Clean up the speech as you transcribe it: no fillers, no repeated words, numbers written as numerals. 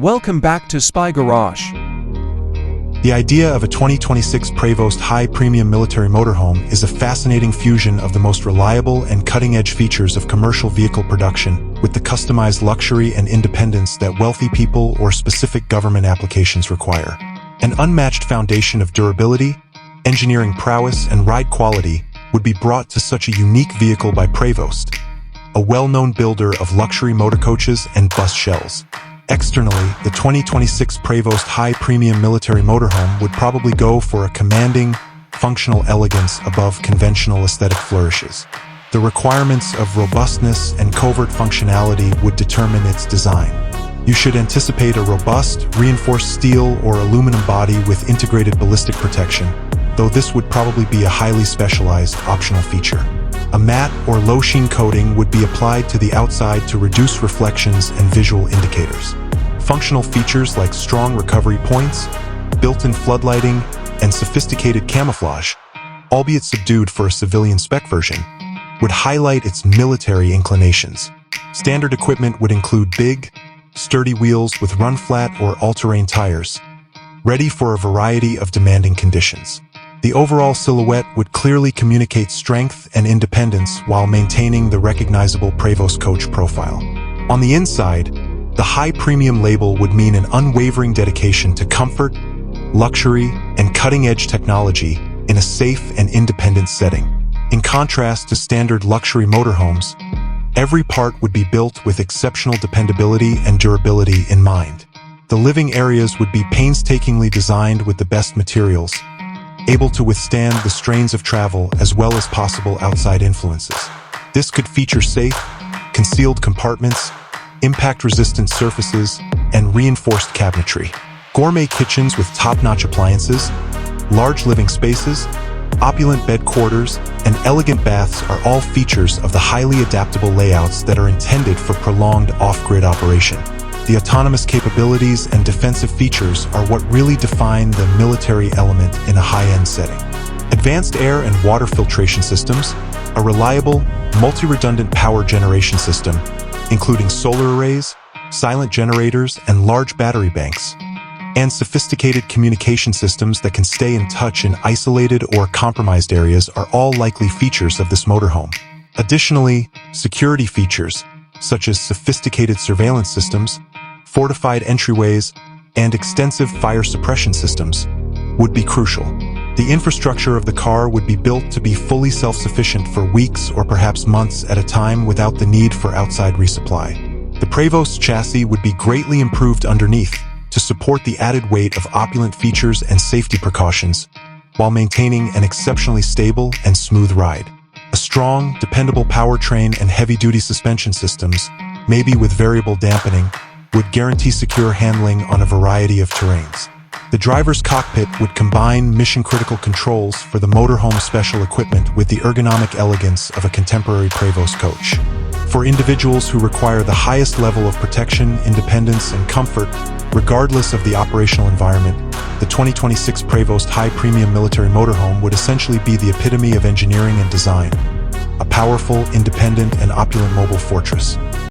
Welcome back to Spy Garage. The idea of a 2026 Prevost high-premium military motorhome is a fascinating fusion of the most reliable and cutting-edge features of commercial vehicle production with the customized luxury and independence that wealthy people or specific government applications require. An unmatched foundation of durability, engineering prowess, and ride quality would be brought to such a unique vehicle by Prevost, a well-known builder of luxury motor coaches and bus shells. Externally, the 2026 Prevost high-premium military motorhome would probably go for a commanding, functional elegance above conventional aesthetic flourishes. The requirements of robustness and covert functionality would determine its design. You should anticipate a robust, reinforced steel or aluminum body with integrated ballistic protection, though this would probably be a highly specialized optional feature. A matte or low-sheen coating would be applied to the outside to reduce reflections and visual indicators. Functional features like strong recovery points, built-in floodlighting, and sophisticated camouflage, albeit subdued for a civilian spec version, would highlight its military inclinations. Standard equipment would include big, sturdy wheels with run-flat or all-terrain tires, ready for a variety of demanding conditions. The overall silhouette would clearly communicate strength and independence while maintaining the recognizable Prevost coach profile. On the inside, the high-premium label would mean an unwavering dedication to comfort, luxury, and cutting-edge technology in a safe and independent setting. In contrast to standard luxury motorhomes, every part would be built with exceptional dependability and durability in mind. The living areas would be painstakingly designed with the best materials, able to withstand the strains of travel as well as possible outside influences. This could feature safe, concealed compartments, impact-resistant surfaces, and reinforced cabinetry. Gourmet kitchens with top-notch appliances, large living spaces, opulent bed quarters, and elegant baths are all features of the highly adaptable layouts that are intended for prolonged off-grid operation. The autonomous capabilities and defensive features are what really define the military element in a high-end setting. Advanced air and water filtration systems, a reliable, multi-redundant power generation system, including solar arrays, silent generators, and large battery banks, and sophisticated communication systems that can stay in touch in isolated or compromised areas are all likely features of this motorhome. Additionally, security features, such as sophisticated surveillance systems, fortified entryways, and extensive fire suppression systems, would be crucial. The infrastructure of the car would be built to be fully self-sufficient for weeks or perhaps months at a time without the need for outside resupply. The Prevost chassis would be greatly improved underneath to support the added weight of opulent features and safety precautions, while maintaining an exceptionally stable and smooth ride. A strong, dependable powertrain and heavy-duty suspension systems, maybe with variable dampening, would guarantee secure handling on a variety of terrains. The driver's cockpit would combine mission-critical controls for the motorhome special equipment with the ergonomic elegance of a contemporary Prevost coach. For individuals who require the highest level of protection, independence, and comfort, regardless of the operational environment, the 2026 Prevost high-premium military motorhome would essentially be the epitome of engineering and design, a powerful, independent, and opulent mobile fortress.